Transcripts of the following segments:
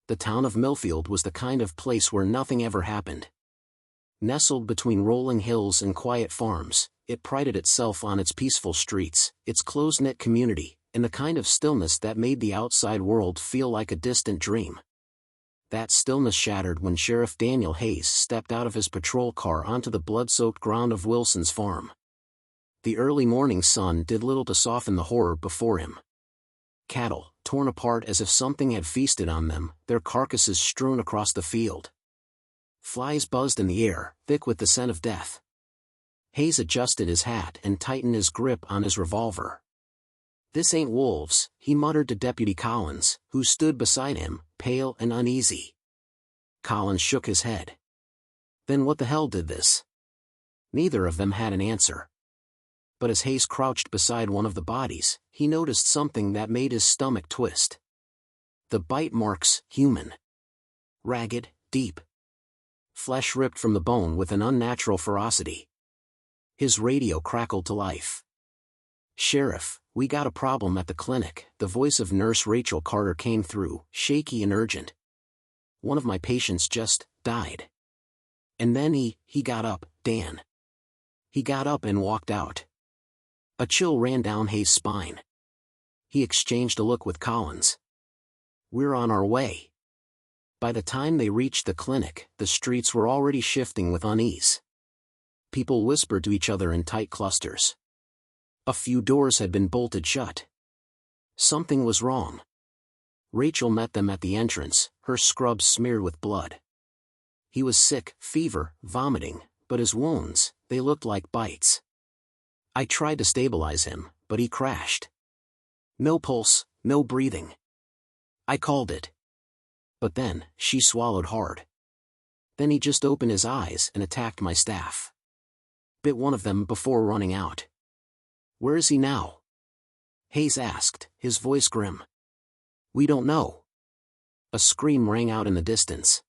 The town of Millfield was the kind of place where nothing ever happened. Nestled between rolling hills and quiet farms, it prided itself on its peaceful streets, its close-knit community, and the kind of stillness that made the outside world feel like a distant dream. That stillness shattered when Sheriff Daniel Hayes stepped out of his patrol car onto the blood-soaked ground of Wilson's farm. The early morning sun did little to soften the horror before him. Cattle, torn apart as if something had feasted on them, their carcasses strewn across the field. Flies buzzed in the air, thick with the scent of death. Hayes adjusted his hat and tightened his grip on his revolver. "This ain't wolves," he muttered to Deputy Collins, who stood beside him, pale and uneasy. Collins shook his head. "Then what the hell did this?" Neither of them had an answer. But as Hayes crouched beside one of the bodies, he noticed something that made his stomach twist. The bite marks, human. Ragged, deep. Flesh ripped from the bone with an unnatural ferocity. His radio crackled to life. "Sheriff, we got a problem at the clinic." The voice of Nurse Rachel Carter came through, shaky and urgent. "One of my patients just died." And then he got up, Dan. He got up and walked out. A chill ran down Hayes' spine. He exchanged a look with Collins. "We're on our way." By the time they reached the clinic, the streets were already shifting with unease. People whispered to each other in tight clusters. A few doors had been bolted shut. Something was wrong. Rachel met them at the entrance, her scrubs smeared with blood. He was sick, fever, vomiting, but his wounds, they looked like bites. "I tried to stabilize him, but he crashed. No pulse, no breathing. I called it. But then," she swallowed hard. "Then he just opened his eyes and attacked my staff. Bit one of them before running out." "Where is he now?" Hayes asked, his voice grim. "We don't know." A scream rang out in the distance.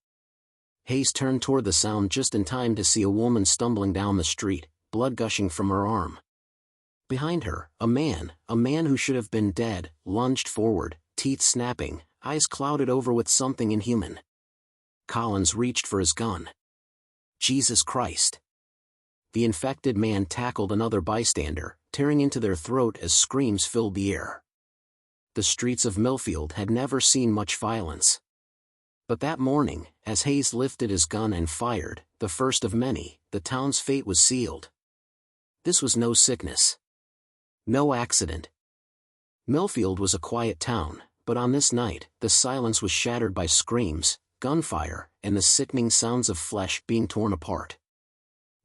Hayes turned toward the sound just in time to see a woman stumbling down the street, blood gushing from her arm. Behind her, a man who should have been dead, lunged forward, teeth snapping, eyes clouded over with something inhuman. Collins reached for his gun. Jesus Christ! The infected man tackled another bystander, tearing into their throat as screams filled the air. The streets of Millfield had never seen much violence. But that morning, as Hayes lifted his gun and fired, the first of many, the town's fate was sealed. This was no sickness. No accident. Millfield was a quiet town, but on this night, the silence was shattered by screams, gunfire, and the sickening sounds of flesh being torn apart.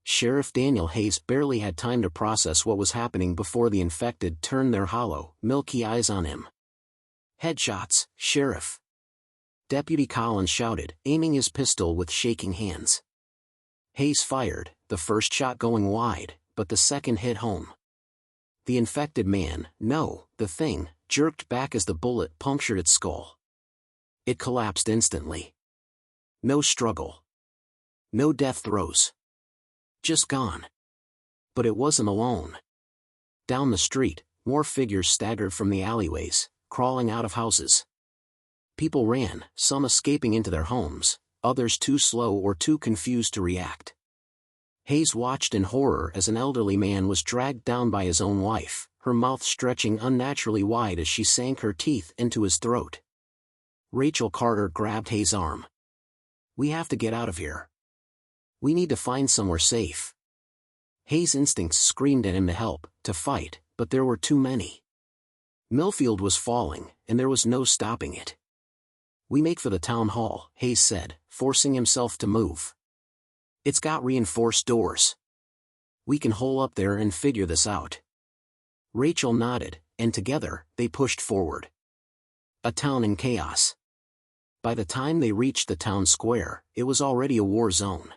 Sheriff Daniel Hayes barely had time to process what was happening before the infected turned their hollow, milky eyes on him. "Headshots, Sheriff!" Deputy Collins shouted, aiming his pistol with shaking hands. Hayes fired, the first shot going wide, but the second hit home. The infected man, no, the thing, jerked back as the bullet punctured its skull. It collapsed instantly. No struggle. No death throes. Just gone. But it wasn't alone. Down the street, more figures staggered from the alleyways, crawling out of houses. People ran, some escaping into their homes, others too slow or too confused to react. Hayes watched in horror as an elderly man was dragged down by his own wife, her mouth stretching unnaturally wide as she sank her teeth into his throat. Rachel Carter grabbed Hayes' arm. "We have to get out of here. We need to find somewhere safe." Hayes' instincts screamed at him to help, to fight, but there were too many. Millfield was falling, and there was no stopping it. "We make for the town hall," Hayes said, forcing himself to move. "It's got reinforced doors. We can hole up there and figure this out." Rachel nodded, and together, they pushed forward. A town in chaos. By the time they reached the town square, it was already a war zone.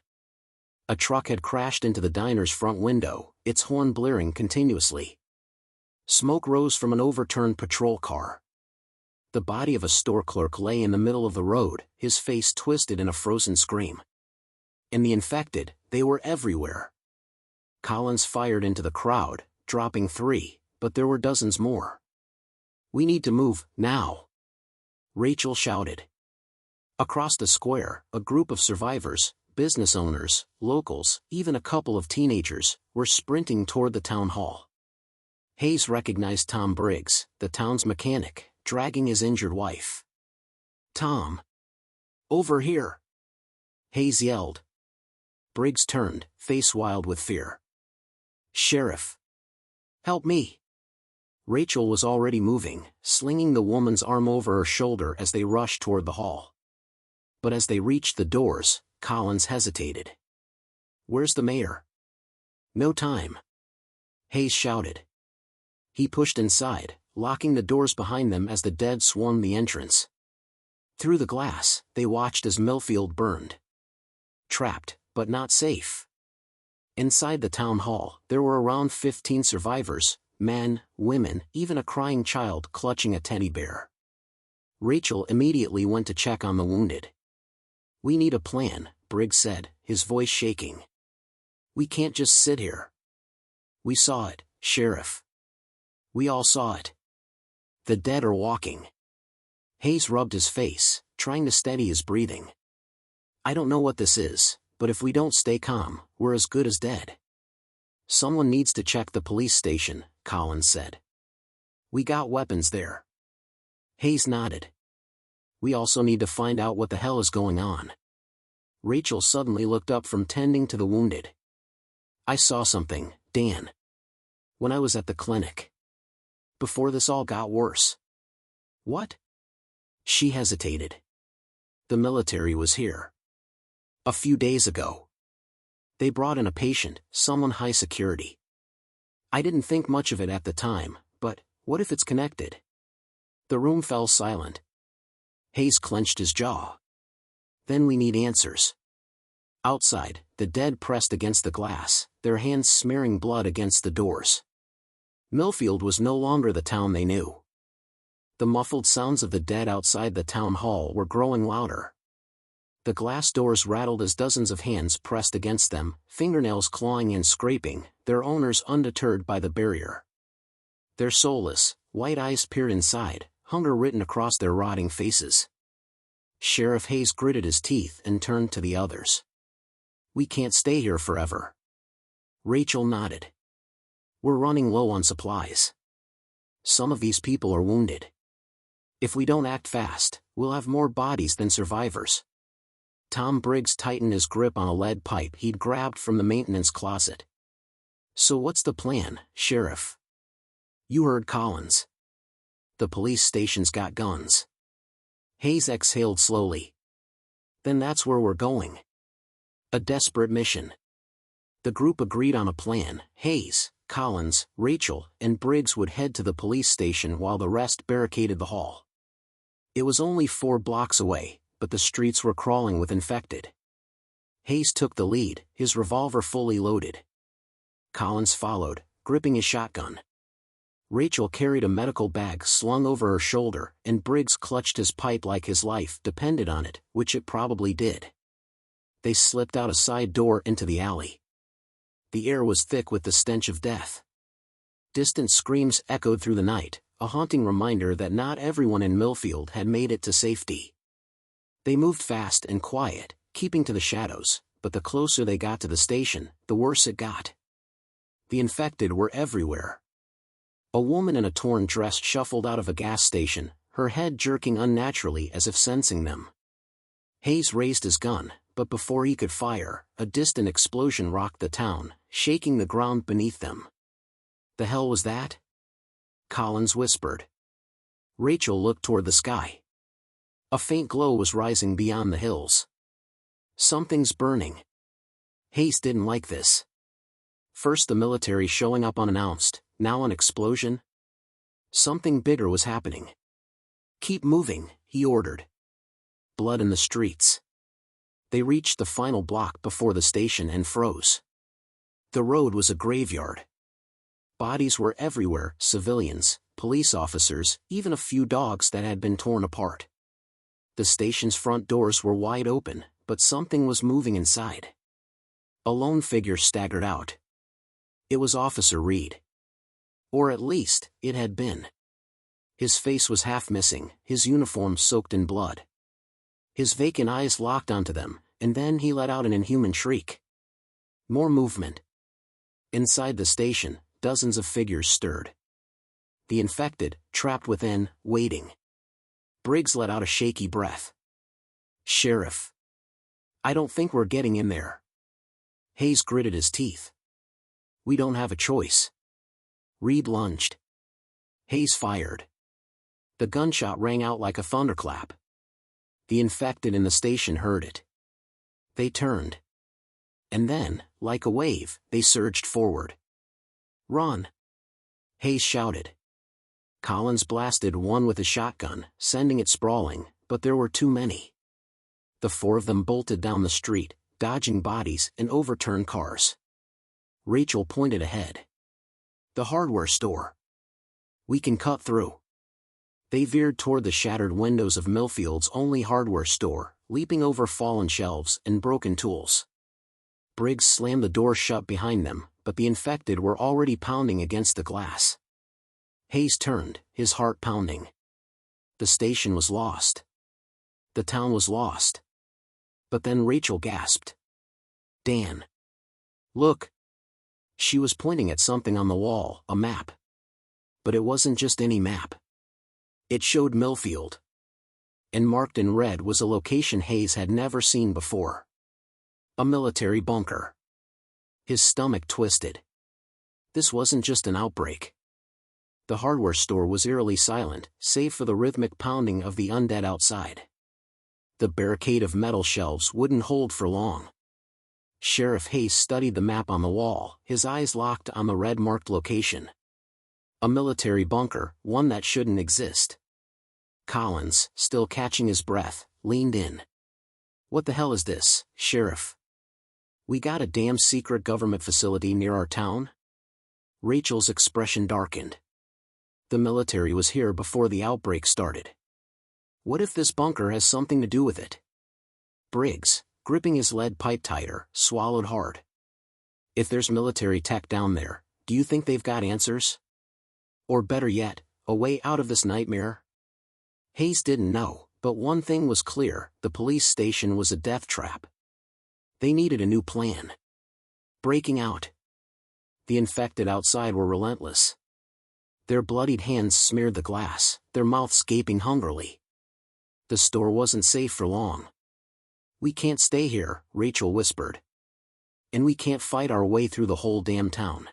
A truck had crashed into the diner's front window, its horn blaring continuously. Smoke rose from an overturned patrol car. The body of a store clerk lay in the middle of the road, his face twisted in a frozen scream. And the infected, they were everywhere. Collins fired into the crowd, dropping 3, but there were dozens more. "We need to move, now!" Rachel shouted. Across the square, a group of survivors, business owners, locals, even a couple of teenagers, were sprinting toward the town hall. Hayes recognized Tom Briggs, the town's mechanic, dragging his injured wife. "Tom! Over here!" Hayes yelled. Briggs turned, face wild with fear. "Sheriff! Help me!" Rachel was already moving, slinging the woman's arm over her shoulder as they rushed toward the hall. But as they reached the doors, Collins hesitated. "Where's the mayor?" "No time," Hayes shouted. He pushed inside, locking the doors behind them as the dead swarmed the entrance. Through the glass, they watched as Millfield burned. Trapped, but not safe. Inside the town hall, there were around 15 survivors, men, women, even a crying child clutching a teddy bear. Rachel immediately went to check on the wounded. "We need a plan," Briggs said, his voice shaking. "We can't just sit here." "We saw it, Sheriff. We all saw it. The dead are walking." Hayes rubbed his face, trying to steady his breathing. "I don't know what this is, but if we don't stay calm, we're as good as dead." "Someone needs to check the police station," Collins said. "We got weapons there." Hayes nodded. "We also need to find out what the hell is going on." Rachel suddenly looked up from tending to the wounded. "I saw something, Dan. When I was at the clinic. Before this all got worse." "What?" She hesitated. "The military was here. A few days ago. They brought in a patient, someone high security. I didn't think much of it at the time, but what if it's connected?" The room fell silent. Hayes clenched his jaw. "Then we need answers." Outside, the dead pressed against the glass, their hands smearing blood against the doors. Millfield was no longer the town they knew. The muffled sounds of the dead outside the town hall were growing louder. The glass doors rattled as dozens of hands pressed against them, fingernails clawing and scraping, their owners undeterred by the barrier. Their soulless, white eyes peered inside, hunger written across their rotting faces. Sheriff Hayes gritted his teeth and turned to the others. "We can't stay here forever." Rachel nodded. "We're running low on supplies. Some of these people are wounded. If we don't act fast, we'll have more bodies than survivors." Tom Briggs tightened his grip on a lead pipe he'd grabbed from the maintenance closet. "So what's the plan, Sheriff?" "You heard Collins. The police station's got guns." Hayes exhaled slowly. "Then that's where we're going. A desperate mission." The group agreed on a plan. Hayes, Collins, Rachel, and Briggs would head to the police station while the rest barricaded the hall. It was only 4 blocks away, but the streets were crawling with infected. Hayes took the lead, his revolver fully loaded. Collins followed, gripping his shotgun. Rachel carried a medical bag slung over her shoulder, and Briggs clutched his pipe like his life depended on it, which it probably did. They slipped out a side door into the alley. The air was thick with the stench of death. Distant screams echoed through the night, a haunting reminder that not everyone in Millfield had made it to safety. They moved fast and quiet, keeping to the shadows, but the closer they got to the station, the worse it got. The infected were everywhere. A woman in a torn dress shuffled out of a gas station, her head jerking unnaturally as if sensing them. Hayes raised his gun, but before he could fire, a distant explosion rocked the town, shaking the ground beneath them. "The hell was that?" Collins whispered. Rachel looked toward the sky. A faint glow was rising beyond the hills. "Something's burning." Hayes didn't like this. First the military showing up unannounced, now an explosion. Something bigger was happening. "Keep moving," he ordered. Blood in the streets. They reached the final block before the station and froze. The road was a graveyard. Bodies were everywhere, civilians, police officers, even a few dogs that had been torn apart. The station's front doors were wide open, but something was moving inside. A lone figure staggered out. It was Officer Reed. Or at least, it had been. His face was half missing, his uniform soaked in blood. His vacant eyes locked onto them, and then he let out an inhuman shriek. More movement. Inside the station, dozens of figures stirred. The infected, trapped within, waiting. Briggs let out a shaky breath. Sheriff. I don't think we're getting in there. Hayes gritted his teeth. We don't have a choice. Reed lunged. Hayes fired. The gunshot rang out like a thunderclap. The infected in the station heard it. They turned. And then, like a wave, they surged forward. Run! Hayes shouted. Collins blasted one with a shotgun, sending it sprawling, but there were too many. The four of them bolted down the street, dodging bodies and overturned cars. Rachel pointed ahead. The hardware store. We can cut through. They veered toward the shattered windows of Millfield's only hardware store, leaping over fallen shelves and broken tools. Briggs slammed the door shut behind them, but the infected were already pounding against the glass. Hayes turned, his heart pounding. The station was lost. The town was lost. But then Rachel gasped. Dan. Look. She was pointing at something on the wall, a map. But it wasn't just any map. It showed Millfield. And marked in red was a location Hayes had never seen before. A military bunker. His stomach twisted. This wasn't just an outbreak. The hardware store was eerily silent, save for the rhythmic pounding of the undead outside. The barricade of metal shelves wouldn't hold for long. Sheriff Hayes studied the map on the wall, his eyes locked on the red-marked location. A military bunker, one that shouldn't exist. Collins, still catching his breath, leaned in. What the hell is this, Sheriff? We got a damn secret government facility near our town? Rachel's expression darkened. The military was here before the outbreak started. What if this bunker has something to do with it? Briggs, gripping his lead pipe tighter, swallowed hard. If there's military tech down there, do you think they've got answers? Or better yet, a way out of this nightmare? Hayes didn't know, but one thing was clear, the police station was a death trap. They needed a new plan. Breaking out. The infected outside were relentless. Their bloodied hands smeared the glass, their mouths gaping hungrily. The store wasn't safe for long. We can't stay here, Rachel whispered. And we can't fight our way through the whole damn town.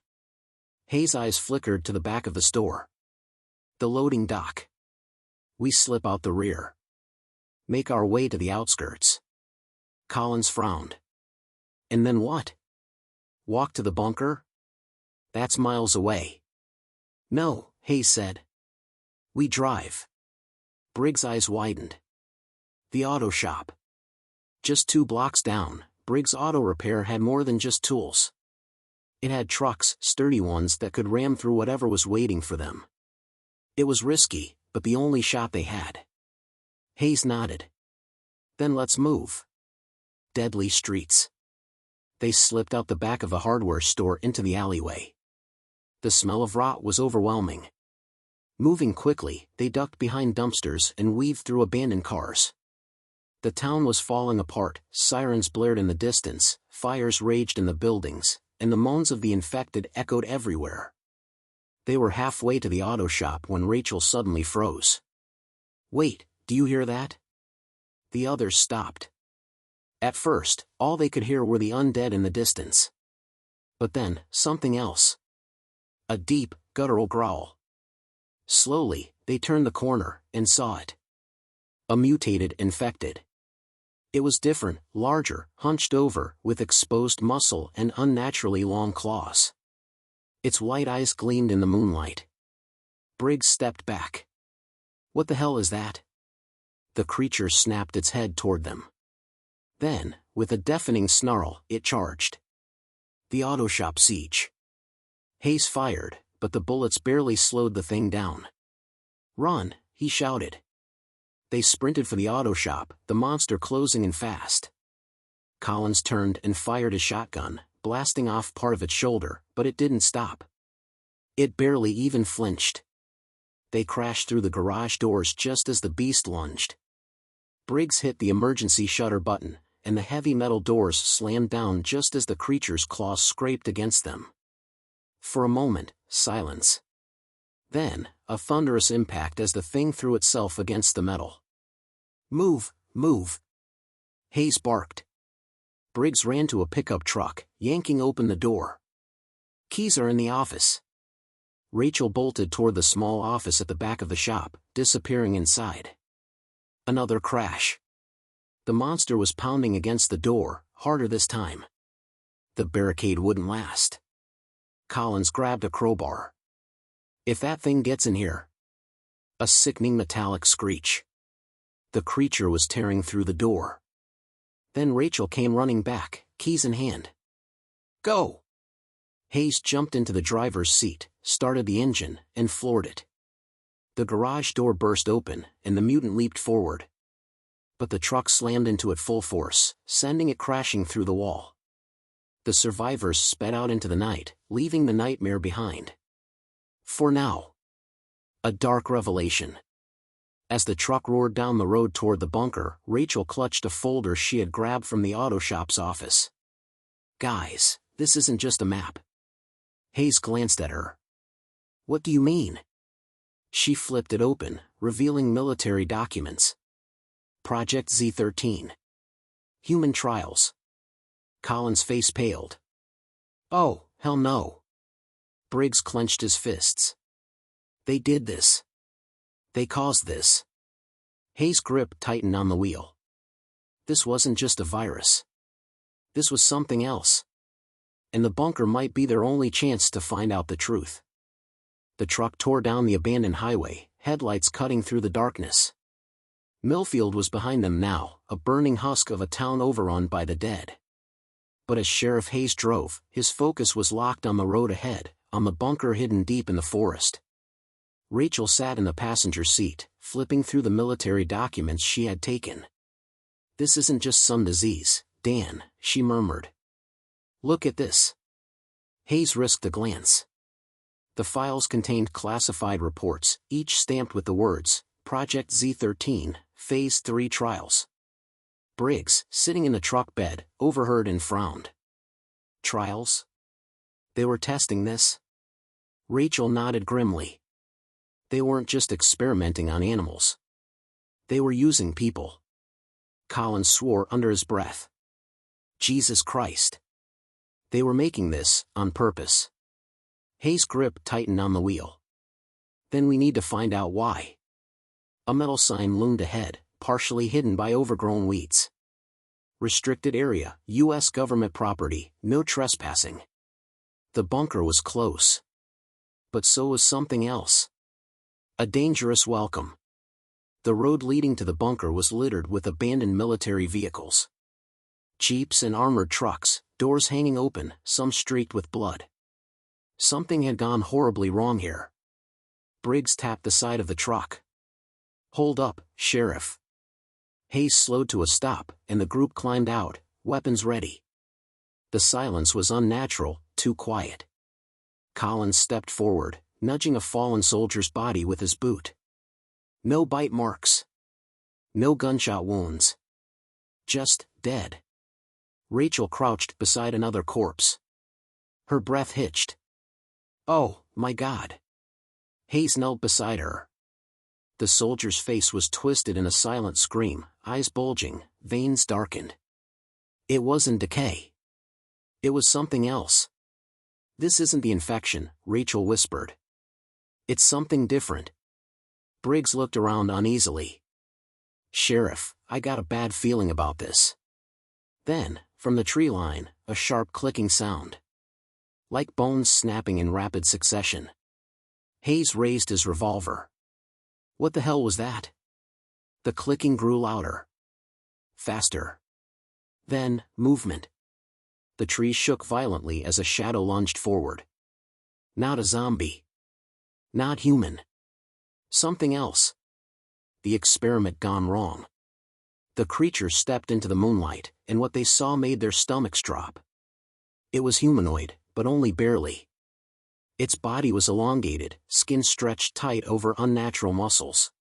Hayes' eyes flickered to the back of the store. The loading dock. We slip out the rear. Make our way to the outskirts. Collins frowned. And then what? Walk to the bunker? That's miles away. No, Hayes said. We drive. Briggs' eyes widened. The auto shop. Just 2 blocks down, Briggs Auto Repair had more than just tools. It had trucks, sturdy ones that could ram through whatever was waiting for them. It was risky, but the only shot they had. Hayes nodded. Then let's move. Deadly streets. They slipped out the back of the hardware store into the alleyway. The smell of rot was overwhelming. Moving quickly, they ducked behind dumpsters and weaved through abandoned cars. The town was falling apart, sirens blared in the distance, fires raged in the buildings, and the moans of the infected echoed everywhere. They were halfway to the auto shop when Rachel suddenly froze. Wait, do you hear that? The others stopped. At first, all they could hear were the undead in the distance. But then, something else. A deep, guttural growl. Slowly, they turned the corner, and saw it. A mutated infected. It was different, larger, hunched over, with exposed muscle and unnaturally long claws. Its white eyes gleamed in the moonlight. Briggs stepped back. What the hell is that? The creature snapped its head toward them. Then, with a deafening snarl, it charged. The auto shop siege. Hayes fired, but the bullets barely slowed the thing down. Run, he shouted. They sprinted for the auto shop, the monster closing in fast. Collins turned and fired his shotgun, blasting off part of its shoulder, but it didn't stop. It barely even flinched. They crashed through the garage doors just as the beast lunged. Briggs hit the emergency shutter button, and the heavy metal doors slammed down just as the creature's claws scraped against them. For a moment, silence. Then, a thunderous impact as the thing threw itself against the metal. "Move, move!" Hayes barked. Briggs ran to a pickup truck, yanking open the door. "Keys are in the office." Rachel bolted toward the small office at the back of the shop, disappearing inside. Another crash. The monster was pounding against the door, harder this time. The barricade wouldn't last. Collins grabbed a crowbar. "If that thing gets in here..." A sickening metallic screech. The creature was tearing through the door. Then Rachel came running back, keys in hand. "Go!" Hayes jumped into the driver's seat, started the engine, and floored it. The garage door burst open, and the mutant leaped forward. But the truck slammed into it full force, sending it crashing through the wall. The survivors sped out into the night, leaving the nightmare behind. For now. A dark revelation. As the truck roared down the road toward the bunker, Rachel clutched a folder she had grabbed from the auto shop's office. "Guys, this isn't just a map." Hayes glanced at her. "What do you mean?" She flipped it open, revealing military documents. Project Z13. Human trials. Collins' face paled. "Oh, hell no." Briggs clenched his fists. "They did this. They caused this." Hayes' grip tightened on the wheel. This wasn't just a virus. This was something else. And the bunker might be their only chance to find out the truth. The truck tore down the abandoned highway, headlights cutting through the darkness. Millfield was behind them now, a burning husk of a town overrun by the dead. But as Sheriff Hayes drove, his focus was locked on the road ahead, on the bunker hidden deep in the forest. Rachel sat in the passenger seat, flipping through the military documents she had taken. "This isn't just some disease, Dan," she murmured. "Look at this." Hayes risked a glance. The files contained classified reports, each stamped with the words, Project Z13, Phase 3 Trials. Briggs, sitting in the truck bed, overheard and frowned. Trials? They were testing this? Rachel nodded grimly. They weren't just experimenting on animals. They were using people. Collins swore under his breath. Jesus Christ. They were making this, on purpose. Hayes' grip tightened on the wheel. Then we need to find out why. A metal sign loomed ahead, partially hidden by overgrown weeds. Restricted area, U.S. government property, no trespassing. The bunker was close. But so was something else. A dangerous welcome. The road leading to the bunker was littered with abandoned military vehicles. Jeeps and armored trucks, doors hanging open, some streaked with blood. Something had gone horribly wrong here. Briggs tapped the side of the truck. "Hold up, Sheriff." Hayes slowed to a stop, and the group climbed out, weapons ready. The silence was unnatural, too quiet. Collins stepped forward, nudging a fallen soldier's body with his boot. No bite marks. No gunshot wounds. Just dead. Rachel crouched beside another corpse. Her breath hitched. "Oh, my God." Hayes knelt beside her. The soldier's face was twisted in a silent scream, eyes bulging, veins darkened. It wasn't decay. It was something else. "This isn't the infection," Rachel whispered. "It's something different." Briggs looked around uneasily. "Sheriff, I got a bad feeling about this." Then, from the tree line, a sharp clicking sound. Like bones snapping in rapid succession. Hayes raised his revolver. What the hell was that? The clicking grew louder. Faster. Then, movement. The tree shook violently as a shadow lunged forward. Not a zombie. Not human. Something else. The experiment gone wrong. The creature stepped into the moonlight, and what they saw made their stomachs drop. It was humanoid, but only barely. Its body was elongated, skin stretched tight over unnatural muscles.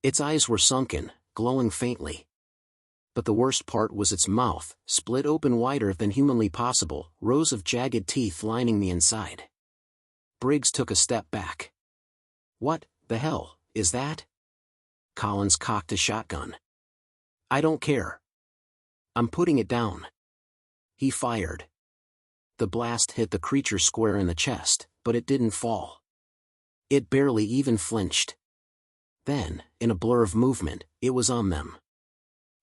Its eyes were sunken, glowing faintly. But the worst part was its mouth, split open wider than humanly possible, rows of jagged teeth lining the inside. Briggs took a step back. "What the hell is that?" Collins cocked a shotgun. "I don't care. I'm putting it down." He fired. The blast hit the creature square in the chest, but it didn't fall. It barely even flinched. Then, in a blur of movement, it was on them.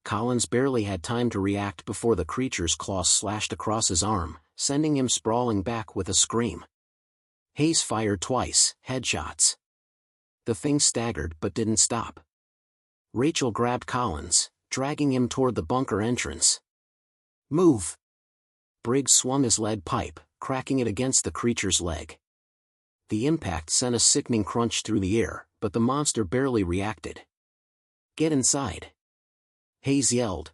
Collins barely had time to react before the creature's claws slashed across his arm, sending him sprawling back with a scream. Hayes fired twice, headshots. The thing staggered but didn't stop. Rachel grabbed Collins, dragging him toward the bunker entrance. "Move!" Briggs swung his lead pipe, cracking it against the creature's leg. The impact sent a sickening crunch through the air, but the monster barely reacted. "Get inside!" Hayes yelled.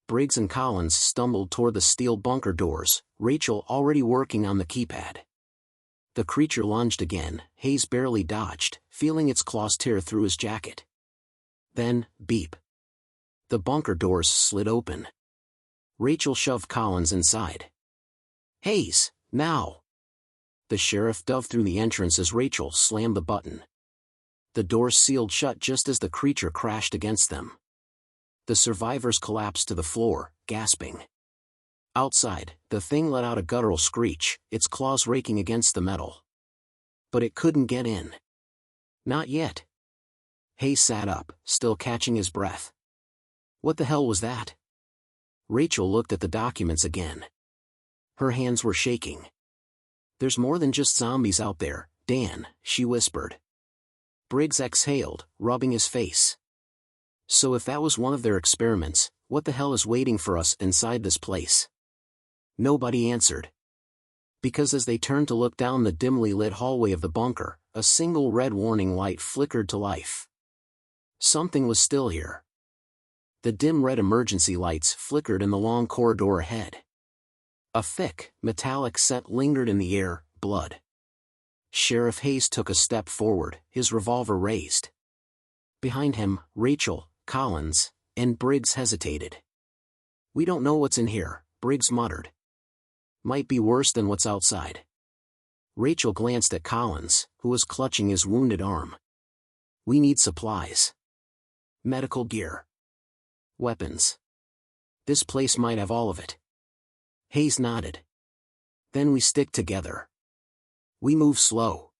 Briggs and Collins stumbled toward the steel bunker doors, Rachel already working on the keypad. The creature lunged again, Hayes barely dodged, feeling its claws tear through his jacket. Then, beep. The bunker doors slid open. Rachel shoved Collins inside. "Hayes, now!" The sheriff dove through the entrance as Rachel slammed the button. The doors sealed shut just as the creature crashed against them. The survivors collapsed to the floor, gasping. Outside, the thing let out a guttural screech, its claws raking against the metal. But it couldn't get in. Not yet. Hayes sat up, still catching his breath. What the hell was that? Rachel looked at the documents again. Her hands were shaking. "There's more than just zombies out there, Dan," she whispered. Briggs exhaled, rubbing his face. "So if that was one of their experiments, what the hell is waiting for us inside this place?" Nobody answered. Because as they turned to look down the dimly lit hallway of the bunker, a single red warning light flickered to life. Something was still here. The dim red emergency lights flickered in the long corridor ahead. A thick, metallic scent lingered in the air, blood. Sheriff Hayes took a step forward, his revolver raised. Behind him, Rachel, Collins, and Briggs hesitated. "We don't know what's in here," Briggs muttered. "Might be worse than what's outside." Rachel glanced at Collins, who was clutching his wounded arm. "We need supplies. Medical gear. Weapons. This place might have all of it." Hayes nodded. "Then we stick together. We move slow."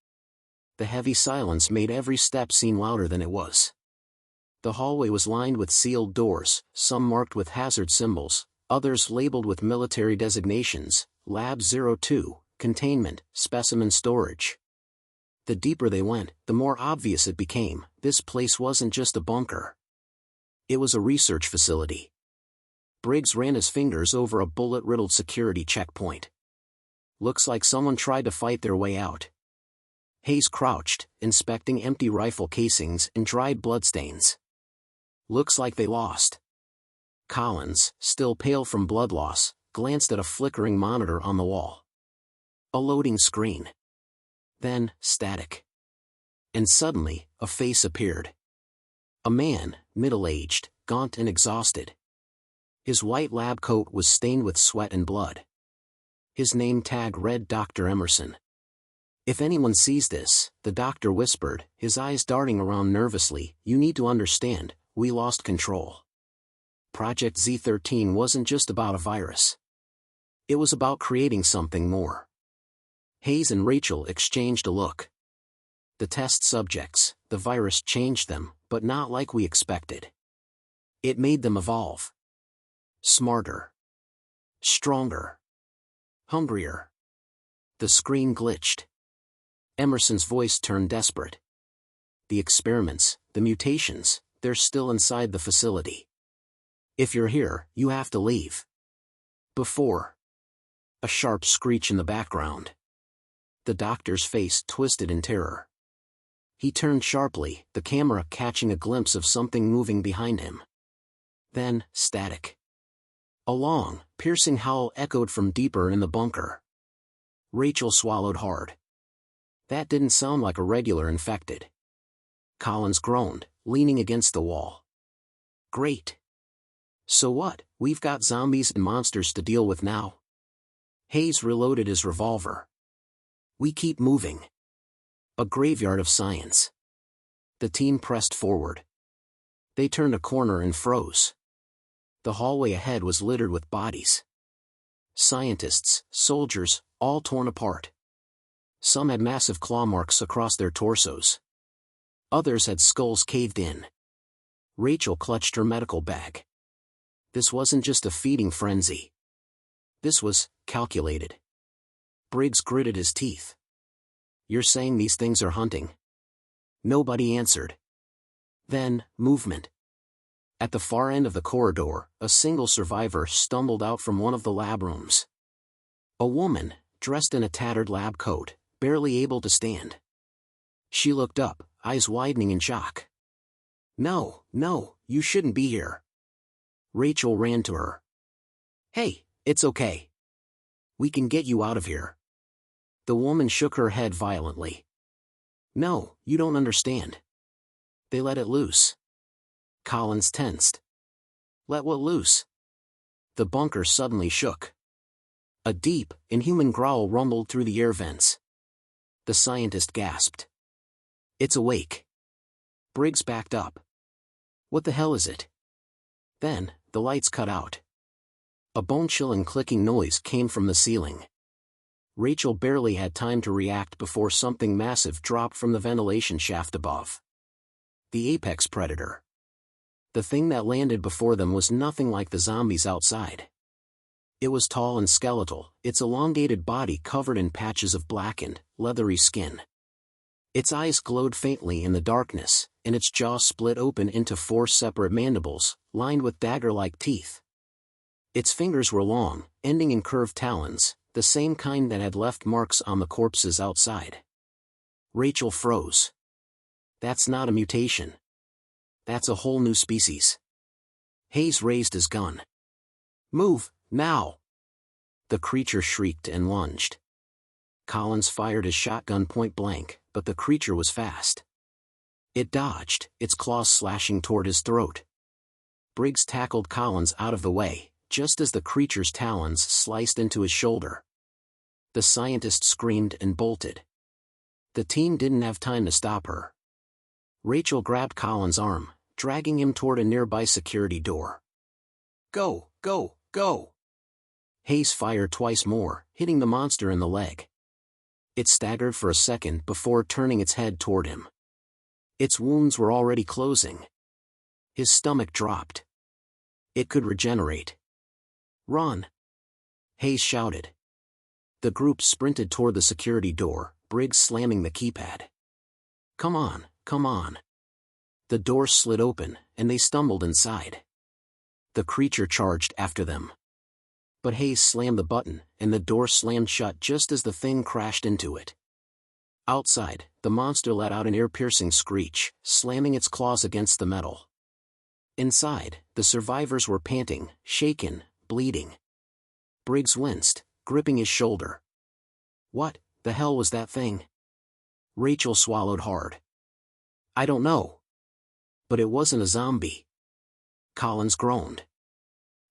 The heavy silence made every step seem louder than it was. The hallway was lined with sealed doors, some marked with hazard symbols, others labeled with military designations, Lab 02, Containment, Specimen Storage. The deeper they went, the more obvious it became, this place wasn't just a bunker. It was a research facility. Briggs ran his fingers over a bullet-riddled security checkpoint. "Looks like someone tried to fight their way out." Hayes crouched, inspecting empty rifle casings and dried bloodstains. "Looks like they lost." Collins, still pale from blood loss, glanced at a flickering monitor on the wall. A loading screen. Then, static. And suddenly, a face appeared. A man, middle-aged, gaunt and exhausted. His white lab coat was stained with sweat and blood. His name tag read Dr. Emerson. "If anyone sees this," the doctor whispered, his eyes darting around nervously, "you need to understand, we lost control. Project Z13 wasn't just about a virus. It was about creating something more." Hayes and Rachel exchanged a look. The test subjects, the virus changed them, but not like we expected. It made them evolve. Smarter. Stronger. Hungrier. The screen glitched. Emerson's voice turned desperate. "The experiments, the mutations, they're still inside the facility. If you're here, you have to leave. Before." A sharp screech in the background. The doctor's face twisted in terror. He turned sharply, the camera catching a glimpse of something moving behind him. Then, static. A long, piercing howl echoed from deeper in the bunker. Rachel swallowed hard. That didn't sound like a regular infected. Collins groaned, leaning against the wall. Great. So what, we've got zombies and monsters to deal with now? Hayes reloaded his revolver. We keep moving. A graveyard of science. The team pressed forward. They turned a corner and froze. The hallway ahead was littered with bodies. Scientists, soldiers, all torn apart. Some had massive claw marks across their torsos. Others had skulls caved in. Rachel clutched her medical bag. This wasn't just a feeding frenzy. This was calculated. Briggs gritted his teeth. You're saying these things are hunting? Nobody answered. Then, movement. At the far end of the corridor, a single survivor stumbled out from one of the lab rooms. A woman, dressed in a tattered lab coat, barely able to stand. She looked up, eyes widening in shock. No, you shouldn't be here. Rachel ran to her. Hey, it's okay. We can get you out of here. The woman shook her head violently. No, you don't understand. They let it loose. Collins tensed. Let what loose? The bunker suddenly shook. A deep, inhuman growl rumbled through the air vents. The scientist gasped. It's awake. Briggs backed up. What the hell is it? Then, the lights cut out. A bone-chilling clicking noise came from the ceiling. Rachel barely had time to react before something massive dropped from the ventilation shaft above. The apex predator. The thing that landed before them was nothing like the zombies outside. It was tall and skeletal, its elongated body covered in patches of blackened, leathery skin. Its eyes glowed faintly in the darkness, and its jaw split open into 4 separate mandibles, lined with dagger-like teeth. Its fingers were long, ending in curved talons, the same kind that had left marks on the corpses outside. Rachel froze. That's not a mutation. That's a whole new species. Hayes raised his gun. Move, now! The creature shrieked and lunged. Collins fired his shotgun point blank, but the creature was fast. It dodged, its claws slashing toward his throat. Briggs tackled Collins out of the way, just as the creature's talons sliced into his shoulder. The scientist screamed and bolted. The team didn't have time to stop her. Rachel grabbed Collins' arm, dragging him toward a nearby security door. Go, go, go! Hayes fired twice more, hitting the monster in the leg. It staggered for a second before turning its head toward him. Its wounds were already closing. His stomach dropped. It could regenerate. Run! Hayes shouted. The group sprinted toward the security door, Briggs slamming the keypad. Come on, come on. The door slid open, and they stumbled inside. The creature charged after them. But Hayes slammed the button, and the door slammed shut just as the thing crashed into it. Outside, the monster let out an ear-piercing screech, slamming its claws against the metal. Inside, the survivors were panting, shaken, bleeding. Briggs winced, gripping his shoulder. What the hell was that thing? Rachel swallowed hard. I don't know. But it wasn't a zombie. Collins groaned.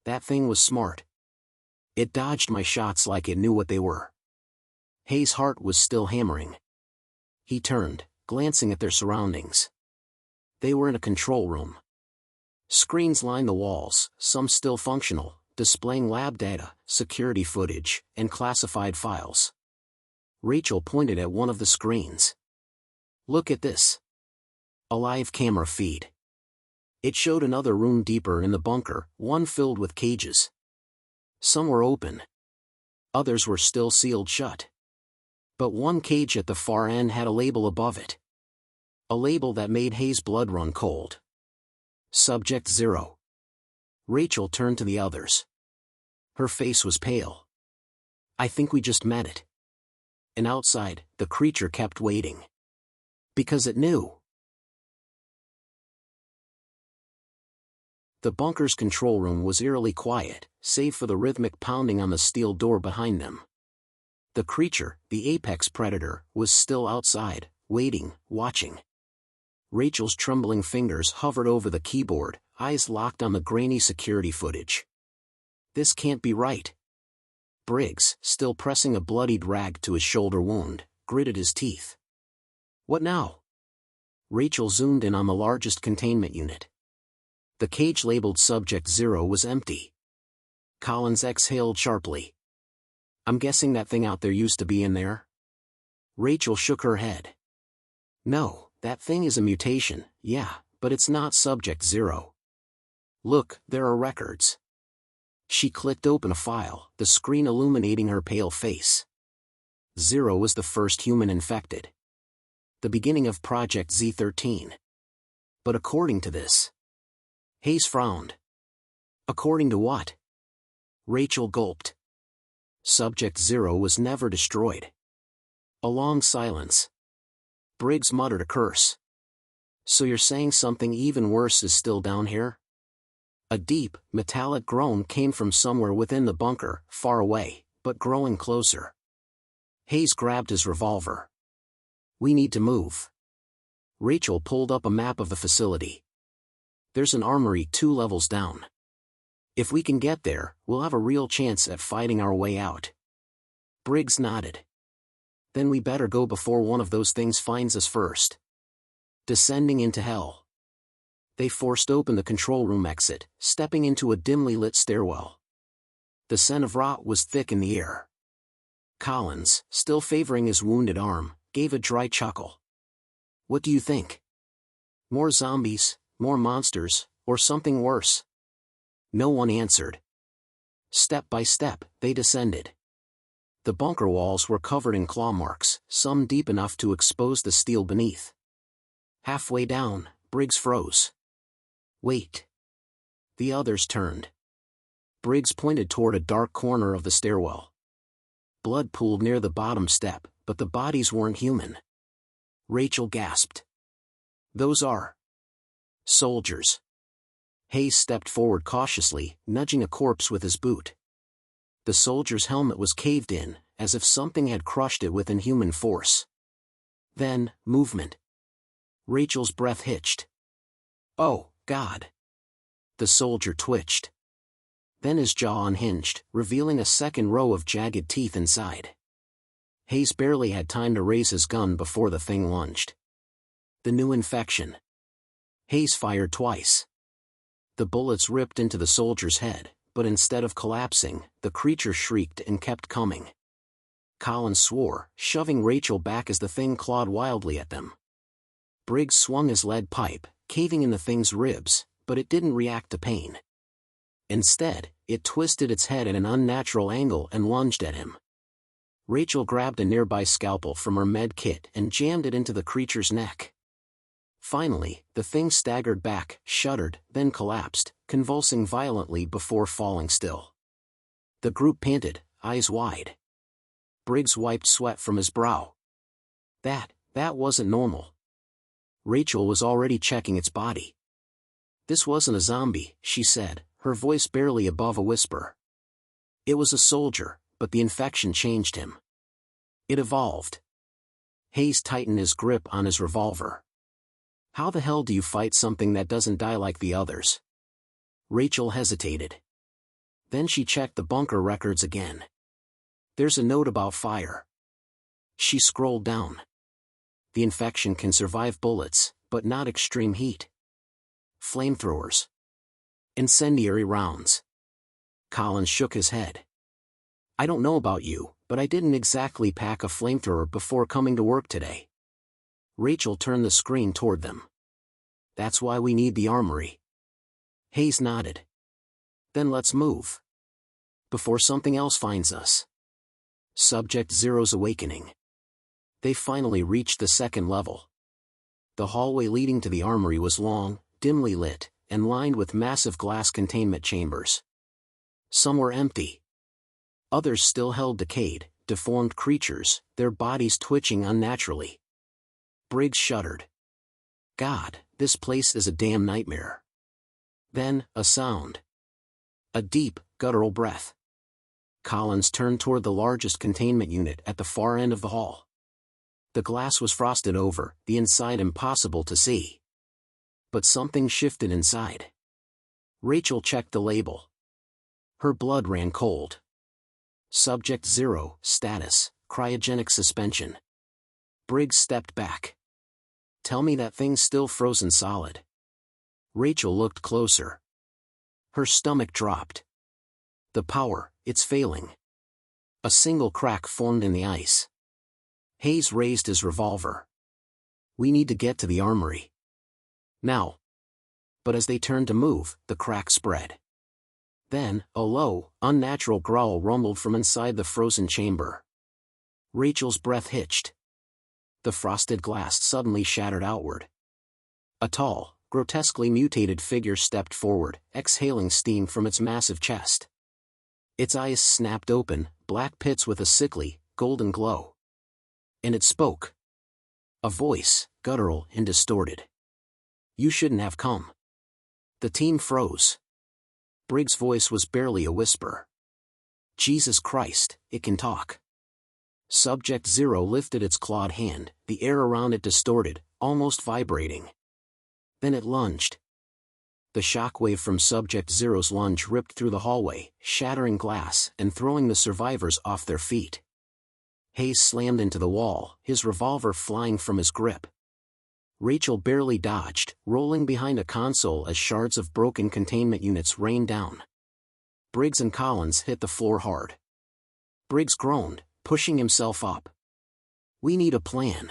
That thing was smart. It dodged my shots like it knew what they were. Hayes' heart was still hammering. He turned, glancing at their surroundings. They were in a control room. Screens lined the walls, some still functional, displaying lab data, security footage, and classified files. Rachel pointed at one of the screens. Look at this. A live camera feed. It showed another room deeper in the bunker, one filled with cages. Some were open. Others were still sealed shut. But one cage at the far end had a label above it. A label that made Hayes' blood run cold. Subject 0. Rachel turned to the others. Her face was pale. I think we just met it. And outside, the creature kept waiting. Because it knew. The bunker's control room was eerily quiet, save for the rhythmic pounding on the steel door behind them. The creature, the apex predator, was still outside, waiting, watching. Rachel's trembling fingers hovered over the keyboard, eyes locked on the grainy security footage. This can't be right. Briggs, still pressing a bloodied rag to his shoulder wound, gritted his teeth. What now? Rachel zoomed in on the largest containment unit. The cage labeled Subject 0 was empty. Collins exhaled sharply. I'm guessing that thing out there used to be in there? Rachel shook her head. No, that thing is a mutation, yeah, but it's not Subject 0. Look, there are records. She clicked open a file, the screen illuminating her pale face. 0 was the first human infected. The beginning of Project Z13. But according to this... Hayes frowned. According to what? Rachel gulped. Subject 0 was never destroyed. A long silence. Briggs muttered a curse. So you're saying something even worse is still down here? A deep, metallic groan came from somewhere within the bunker, far away, but growing closer. Hayes grabbed his revolver. We need to move. Rachel pulled up a map of the facility. There's an armory 2 levels down. If we can get there, we'll have a real chance at fighting our way out. Briggs nodded. Then we better go before one of those things finds us first. Descending into hell. They forced open the control room exit, stepping into a dimly lit stairwell. The scent of rot was thick in the air. Collins, still favoring his wounded arm, gave a dry chuckle. What do you think? More zombies, more monsters, or something worse? No one answered. Step by step, they descended. The bunker walls were covered in claw marks, some deep enough to expose the steel beneath. Halfway down, Briggs froze. Wait. The others turned. Briggs pointed toward a dark corner of the stairwell. Blood pooled near the bottom step, but the bodies weren't human. Rachel gasped. Those are... soldiers. Hayes stepped forward cautiously, nudging a corpse with his boot. The soldier's helmet was caved in, as if something had crushed it with inhuman force. Then, movement. Rachel's breath hitched. Oh, God. The soldier twitched. Then his jaw unhinged, revealing a second row of jagged teeth inside. Hayes barely had time to raise his gun before the thing lunged. The new infection. Hayes fired twice. The bullets ripped into the soldier's head, but instead of collapsing, the creature shrieked and kept coming. Collins swore, shoving Rachel back as the thing clawed wildly at them. Briggs swung his lead pipe, caving in the thing's ribs, but it didn't react to pain. Instead, it twisted its head at an unnatural angle and lunged at him. Rachel grabbed a nearby scalpel from her med kit and jammed it into the creature's neck. Finally, the thing staggered back, shuddered, then collapsed, convulsing violently before falling still. The group panted, eyes wide. Briggs wiped sweat from his brow. That wasn't normal. Rachel was already checking its body. This wasn't a zombie, she said, her voice barely above a whisper. It was a soldier, but the infection changed him. It evolved. Hayes tightened his grip on his revolver. How the hell do you fight something that doesn't die like the others? Rachel hesitated. Then she checked the bunker records again. There's a note about fire. She scrolled down. The infection can survive bullets, but not extreme heat. Flamethrowers. Incendiary rounds. Collins shook his head. I don't know about you, but I didn't exactly pack a flamethrower before coming to work today. Rachel turned the screen toward them. That's why we need the armory. Hayes nodded. Then let's move. Before something else finds us. Subject Zero's awakening. They finally reached the second level. The hallway leading to the armory was long, dimly lit, and lined with massive glass containment chambers. Some were empty. Others still held decayed, deformed creatures, their bodies twitching unnaturally. Briggs shuddered. God, this place is a damn nightmare. Then, a sound. A deep, guttural breath. Collins turned toward the largest containment unit at the far end of the hall. The glass was frosted over, the inside impossible to see. But something shifted inside. Rachel checked the label. Her blood ran cold. Subject 0, status, cryogenic suspension. Briggs stepped back. Tell me that thing's still frozen solid. Rachel looked closer. Her stomach dropped. The power, it's failing. A single crack formed in the ice. Hayes raised his revolver. We need to get to the armory. Now. But as they turned to move, the crack spread. Then, a low, unnatural growl rumbled from inside the frozen chamber. Rachel's breath hitched. The frosted glass suddenly shattered outward. A tall, grotesquely mutated figure stepped forward, exhaling steam from its massive chest. Its eyes snapped open, black pits with a sickly, golden glow. And it spoke. A voice, guttural and distorted. You shouldn't have come. The team froze. Briggs' voice was barely a whisper. Jesus Christ, it can talk. Subject 0 lifted its clawed hand, the air around it distorted, almost vibrating. Then it lunged. The shockwave from Subject 0's lunge ripped through the hallway, shattering glass and throwing the survivors off their feet. Hayes slammed into the wall, his revolver flying from his grip. Rachel barely dodged, rolling behind a console as shards of broken containment units rained down. Briggs and Collins hit the floor hard. Briggs groaned, pushing himself up. We need a plan.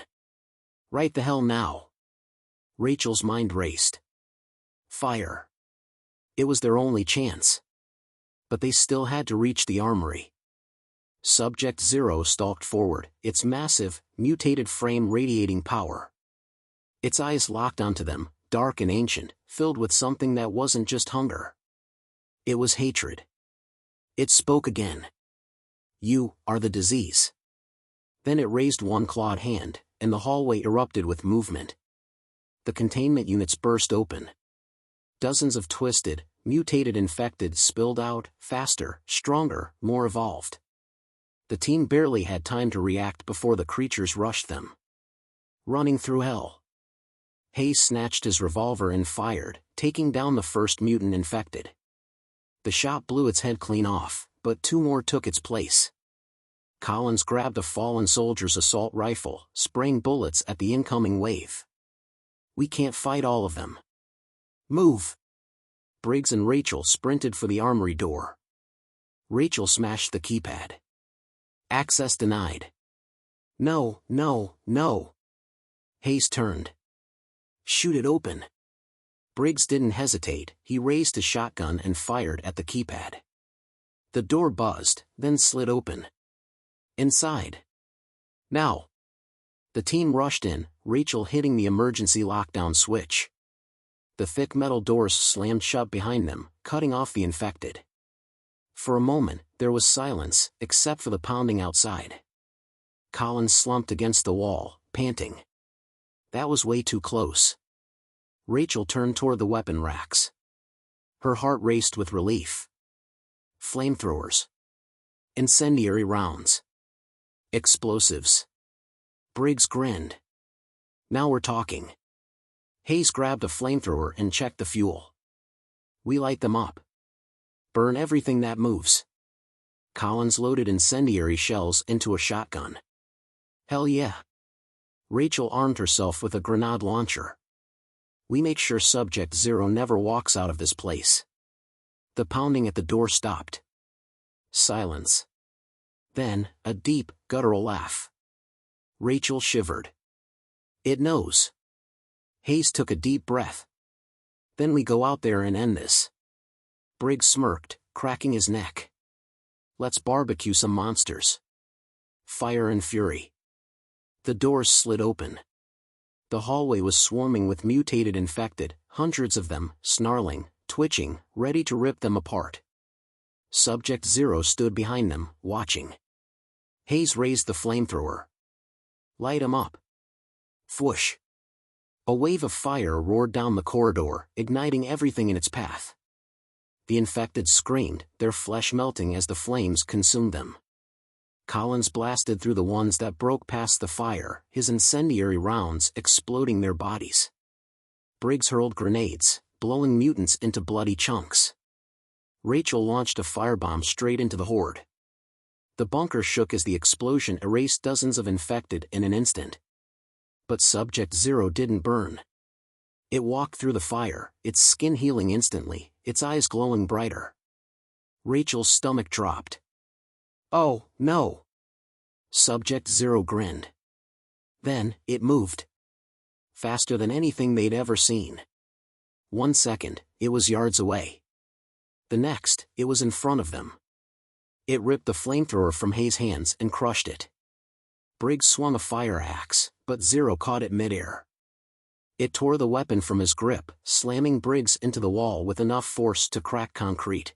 Right the hell now. Rachel's mind raced. Fire. It was their only chance. But they still had to reach the armory. Subject 0 stalked forward, its massive, mutated frame radiating power. Its eyes locked onto them, dark and ancient, filled with something that wasn't just hunger. It was hatred. It spoke again. You are the disease. Then it raised one clawed hand, and the hallway erupted with movement. The containment units burst open. Dozens of twisted, mutated infected spilled out, faster, stronger, more evolved. The team barely had time to react before the creatures rushed them. Running through hell. Hayes snatched his revolver and fired, taking down the first mutant infected. The shot blew its head clean off, but two more took its place. Collins grabbed a fallen soldier's assault rifle, spraying bullets at the incoming wave. We can't fight all of them. Move! Briggs and Rachel sprinted for the armory door. Rachel smashed the keypad. Access denied. No, no, no. Hayes turned. Shoot it open. Briggs didn't hesitate, he raised his shotgun and fired at the keypad. The door buzzed, then slid open. Inside. Now. The team rushed in, Rachel hitting the emergency lockdown switch. The thick metal doors slammed shut behind them, cutting off the infected. For a moment, there was silence, except for the pounding outside. Collins slumped against the wall, panting. That was way too close. Rachel turned toward the weapon racks. Her heart raced with relief. Flamethrowers. Incendiary rounds. Explosives. Briggs grinned. Now we're talking. Hayes grabbed a flamethrower and checked the fuel. We light them up. Burn everything that moves. Collins loaded incendiary shells into a shotgun. Hell yeah. Rachel armed herself with a grenade launcher. We make sure Subject 0 never walks out of this place. The pounding at the door stopped. Silence. Then, a deep, guttural laugh. Rachel shivered. It knows. Hayes took a deep breath. Then we go out there and end this. Briggs smirked, cracking his neck. Let's barbecue some monsters. Fire and fury. The doors slid open. The hallway was swarming with mutated infected, hundreds of them, snarling, twitching, ready to rip them apart. Subject 0 stood behind them, watching. Hayes raised the flamethrower. Light 'em up. Whoosh. A wave of fire roared down the corridor, igniting everything in its path. The infected screamed, their flesh melting as the flames consumed them. Collins blasted through the ones that broke past the fire, his incendiary rounds exploding their bodies. Briggs hurled grenades, blowing mutants into bloody chunks. Rachel launched a firebomb straight into the horde. The bunker shook as the explosion erased dozens of infected in an instant. But Subject Zero didn't burn. It walked through the fire, its skin healing instantly, its eyes glowing brighter. Rachel's stomach dropped. "Oh, no!" Subject Zero grinned. Then, it moved. Faster than anything they'd ever seen. 1 second, it was yards away. The next, it was in front of them. It ripped the flamethrower from Hayes' hands and crushed it. Briggs swung a fire axe, but Zero caught it midair. It tore the weapon from his grip, slamming Briggs into the wall with enough force to crack concrete.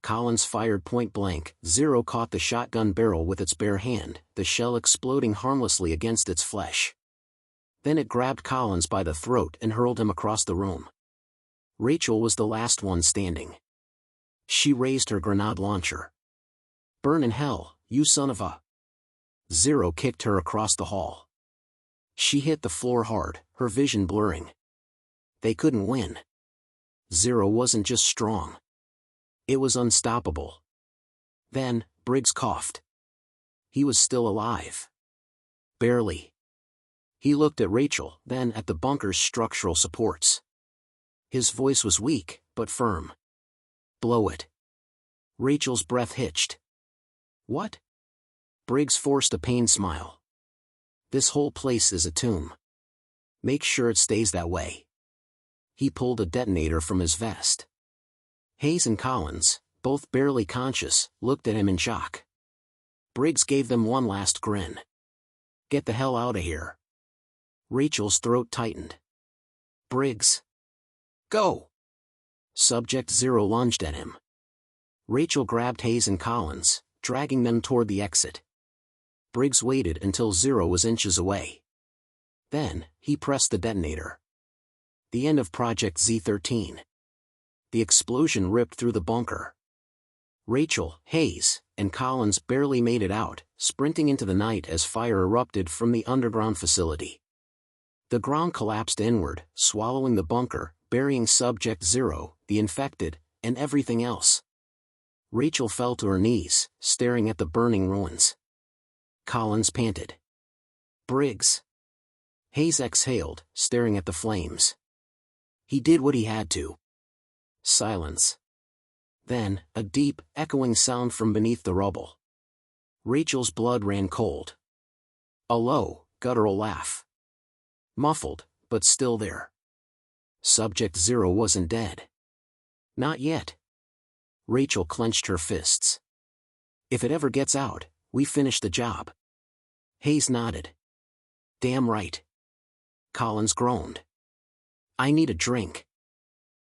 Collins fired point blank. Zero caught the shotgun barrel with its bare hand, the shell exploding harmlessly against its flesh. Then it grabbed Collins by the throat and hurled him across the room. Rachel was the last one standing. She raised her grenade launcher. "Burn in hell, you son of a..." Zero kicked her across the hall. She hit the floor hard, her vision blurring. They couldn't win. Zero wasn't just strong. It was unstoppable. Then, Briggs coughed. He was still alive. Barely. He looked at Rachel, then at the bunker's structural supports. His voice was weak, but firm. "Blow it." Rachel's breath hitched. "What?" Briggs forced a pained smile. "This whole place is a tomb. Make sure it stays that way." He pulled a detonator from his vest. Hayes and Collins, both barely conscious, looked at him in shock. Briggs gave them one last grin. "Get the hell out of here." Rachel's throat tightened. "Briggs. Go!" Subject Zero lunged at him. Rachel grabbed Hayes and Collins, dragging them toward the exit. Briggs waited until Zero was inches away. Then, he pressed the detonator. The end of Project Z-13. The explosion ripped through the bunker. Rachel, Hayes, and Collins barely made it out, sprinting into the night as fire erupted from the underground facility. The ground collapsed inward, swallowing the bunker, burying Subject Zero, the infected, and everything else. Rachel fell to her knees, staring at the burning ruins. Collins panted. "Briggs." Hayes exhaled, staring at the flames. "He did what he had to." Silence. Then, a deep, echoing sound from beneath the rubble. Rachel's blood ran cold. A low, guttural laugh. Muffled, but still there. Subject Zero wasn't dead. Not yet. Rachel clenched her fists. "If it ever gets out, we finish the job." Hayes nodded. "Damn right." Collins groaned. "I need a drink."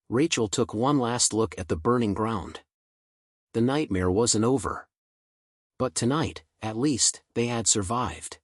Rachel took one last look at the burning ground. The nightmare wasn't over. But tonight, at least, they had survived.